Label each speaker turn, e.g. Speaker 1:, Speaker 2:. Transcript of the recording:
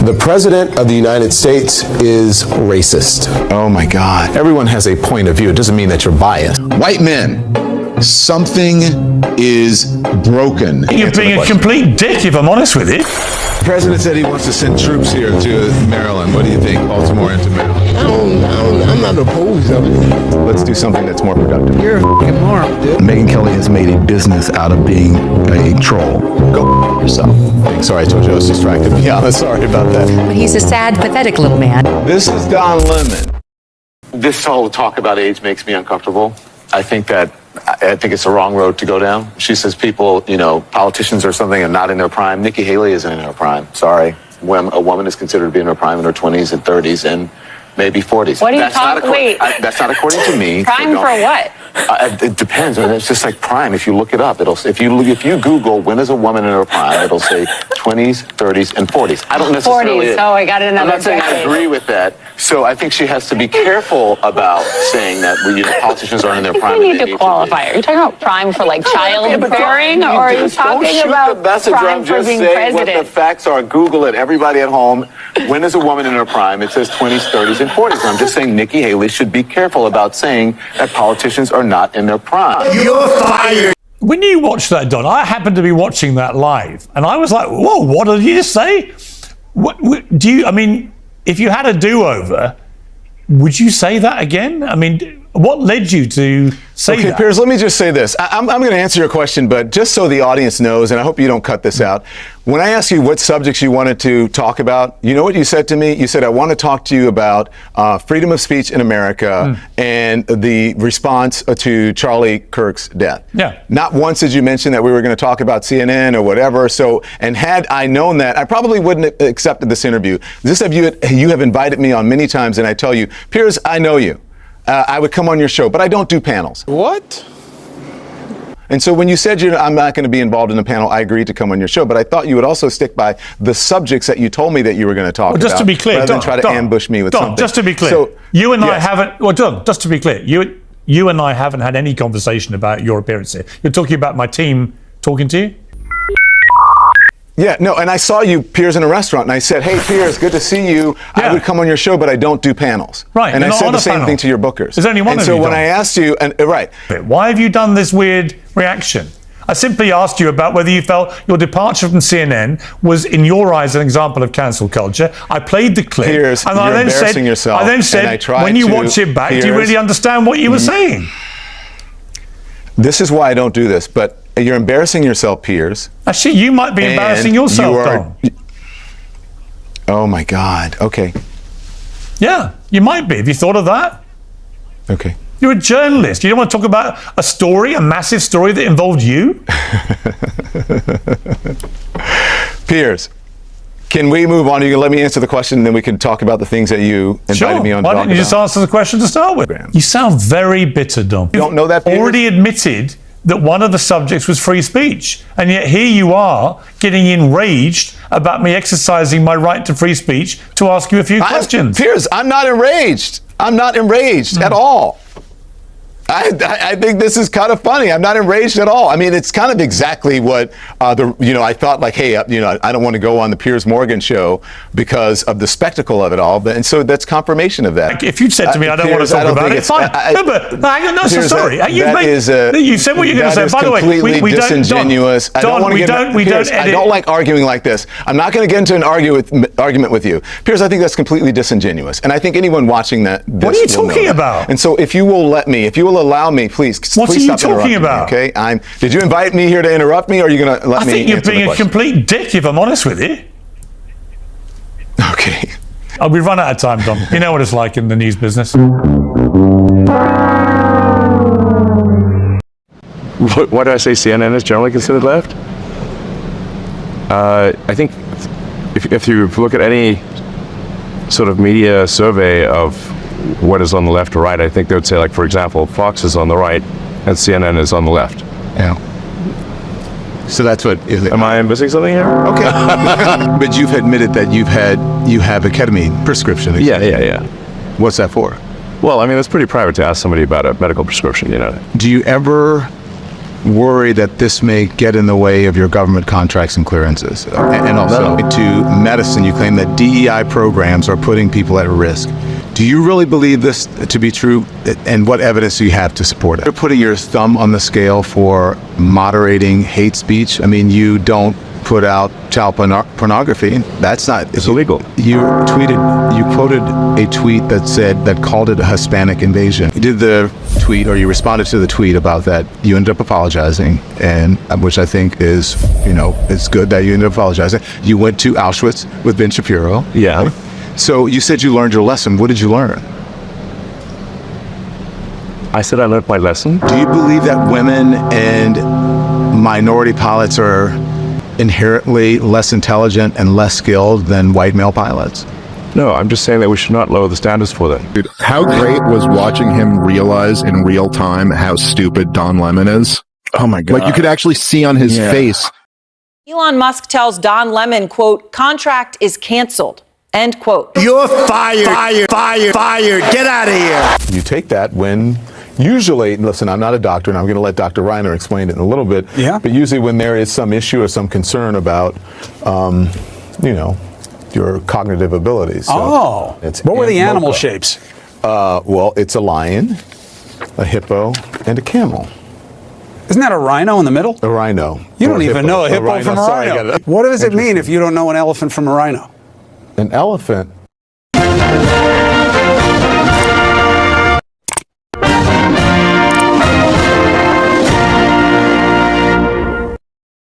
Speaker 1: The President of the United States is racist.
Speaker 2: Oh my God.
Speaker 1: Everyone has a point of view. It doesn't mean that you're biased.
Speaker 2: White men, something is broken.
Speaker 3: You're being a complete dick, if I'm honest with you.
Speaker 2: The president said he wants to send troops here to Maryland. What do you think? Baltimore into Maryland?
Speaker 4: I'm not opposed of it.
Speaker 2: Let's do something that's more productive.
Speaker 4: You're a f***ing mark, dude.
Speaker 5: Megyn Kelly has made a business out of being a troll.
Speaker 2: Go yourself. Sorry, I told you I was distracted. Yeah, sorry about that.
Speaker 6: But he's a sad, pathetic little man.
Speaker 2: This is Don Lemon.
Speaker 7: This whole talk about age makes me uncomfortable. I think it's the wrong road to go down. She says people, politicians or something are not in their prime. Nikki Haley isn't in her prime. Sorry. When a woman is considered to be in her prime in her 20s and 30s and maybe 40s.
Speaker 8: What are you talking? Wait.
Speaker 7: That's not according to me.
Speaker 8: Prime for what?
Speaker 7: It depends. It's just like prime. If you look it up, if you Google when is a woman in her prime, it'll say 20s, 30s, and 40s. I don't necessarily.
Speaker 8: 40s. Oh, I got another.
Speaker 7: I'm not saying I agree with that. So I think she has to be careful about saying that politicians aren't in their prime.
Speaker 8: You need to qualify. Are you talking about prime for like childbearing, or are you talking about prime for being president?
Speaker 7: What the facts are. Google it. Everybody at home. When is a woman in her prime? It says 20s, 30s, and 40s. And I'm just saying Nikki Haley should be careful about saying that politicians are not in their prime.
Speaker 4: You're fired.
Speaker 3: When you watch that, Don, I happened to be watching that live, and I was like, whoa, what did you just say? What do you, if you had a do-over, would you say that again? What led you to say that?
Speaker 2: Okay, Piers, let me just say this. I'm going to answer your question, but just so the audience knows, and I hope you don't cut this out, when I asked you what subjects you wanted to talk about, you know what you said to me? You said, I want to talk to you about freedom of speech in America and the response to Charlie Kirk's death.
Speaker 3: Yeah.
Speaker 2: Not once did you mention that we were going to talk about CNN or whatever. So, and had I known that, I probably wouldn't have accepted this interview. You have invited me on many times, and I tell you, Piers, I know you. I would come on your show, but I don't do panels.
Speaker 4: What?
Speaker 2: And so when you said I'm not going to be involved in a panel, I agreed to come on your show, but I thought you would also stick by the subjects that you told me that you were going to talk about.
Speaker 3: Just to be clear,
Speaker 2: rather than try to ambush me with something.
Speaker 3: Just to be clear,
Speaker 2: so,
Speaker 3: you and I haven't, just to be clear, you and I haven't had any conversation about your appearance here. You're talking about my team talking to you?
Speaker 2: Yeah, no, and I saw you, Piers, in a restaurant, and I said, hey, Piers, good to see you. Yeah. I would come on your show, but I don't do panels.
Speaker 3: Right.
Speaker 2: And I said the same thing to your bookers.
Speaker 3: There's only one of you.
Speaker 2: And so when I asked you, right.
Speaker 3: Why have you done this weird reaction? I simply asked you about whether you felt your departure from CNN was, in your eyes, an example of cancel culture. I played the clip.
Speaker 2: Piers,
Speaker 3: and
Speaker 2: you're embarrassing yourself.
Speaker 3: I then said, when you watch it back, do you really understand what you were saying?
Speaker 2: This is why I don't do this, but you're embarrassing yourself, Piers.
Speaker 3: Actually, you might be embarrassing yourself, Don.
Speaker 2: Oh, my God. Okay.
Speaker 3: Yeah, you might be. Have you thought of that?
Speaker 2: Okay.
Speaker 3: You're a journalist. You don't want to talk about a story, a massive story that involved you?
Speaker 2: Piers, can we move on? You can let me answer the question, and then we can talk about the things that you invited me on to talk about.
Speaker 3: Why don't you just answer the question to start with? You sound very bitter, Don.
Speaker 2: You don't know that, Piers?
Speaker 3: Already admitted that one of the subjects was free speech. And yet here you are getting enraged about me exercising my right to free speech to ask you a few questions.
Speaker 2: Piers, I'm not enraged. I'm not enraged at all. I think this is kind of funny. I'm not enraged at all. It's kind of exactly what I thought, like, hey, I don't want to go on the Piers Morgan show because of the spectacle of it all. And so that's confirmation of that.
Speaker 3: If you'd said to me, I don't want to talk about it, fine. Sorry. You said what you're going to say. By the way,
Speaker 2: we disingenuous.
Speaker 3: Don, we don't edit.
Speaker 2: I don't like arguing like this. I'm not going to get into an argument with you. Piers, I think that's completely disingenuous. And I think anyone watching this
Speaker 3: what are you talking about?
Speaker 2: And so if you will allow me, please.
Speaker 3: What
Speaker 2: please
Speaker 3: are you talking about?
Speaker 2: Me, okay, did you invite me here to interrupt me, or are you going to let me?
Speaker 3: I think you're being a complete dick, if I'm honest with you.
Speaker 2: Okay.
Speaker 3: We've run out of time, Don. You know what it's like in the news business.
Speaker 9: Why do I say CNN is generally considered left? I think if you look at any sort of media survey of what is on the left or right, I think they would say, like, for example, Fox is on the right and CNN is on the left.
Speaker 2: Yeah. So that's what is it.
Speaker 9: Am I missing something here?
Speaker 2: Okay. But you've admitted that you have a ketamine prescription.
Speaker 9: Yeah.
Speaker 2: What's that for?
Speaker 9: Well, it's pretty private to ask somebody about a medical prescription,
Speaker 2: Do you ever
Speaker 5: worry that this may get in the way of your government contracts and clearances? And also to medicine, you claim that DEI programs are putting people at risk. Do you really believe this to be true? And what evidence do you have to support it? You're putting your thumb on the scale for moderating hate speech. I mean, you don't put out child pornography. That's not...
Speaker 9: It's illegal.
Speaker 5: You quoted a tweet that called it a Hispanic invasion. You did the tweet, or you responded to the tweet about that. You ended up apologizing, and which I think is, it's good that you ended up apologizing. You went to Auschwitz with Ben Shapiro.
Speaker 9: Yeah.
Speaker 5: So you said you learned your lesson. What did you learn?
Speaker 9: I said I learned my lesson.
Speaker 5: Do you believe that women and minority pilots are inherently less intelligent and less skilled than white male pilots?
Speaker 9: No, I'm just saying that we should not lower the standards for them.
Speaker 10: Dude, how great was watching him realize in real time how stupid Don Lemon is?
Speaker 5: Oh my God.
Speaker 10: Like, you could actually see on his face.
Speaker 11: Elon Musk tells Don Lemon, quote, contract is canceled, end quote.
Speaker 4: You're fired, fired. Get out of here.
Speaker 2: You take that when usually, listen, I'm not a doctor, and I'm going to let Dr. Reiner explain it in a little bit.
Speaker 12: Yeah.
Speaker 2: But usually when there is some issue or some concern about, your cognitive abilities. So
Speaker 12: what were the animal shapes?
Speaker 2: Well, it's a lion, a hippo, and a camel.
Speaker 12: Isn't that a rhino in the middle?
Speaker 2: A rhino.
Speaker 12: You don't even know a hippo from a rhino. What does it mean if you don't know an elephant from a rhino?
Speaker 2: An elephant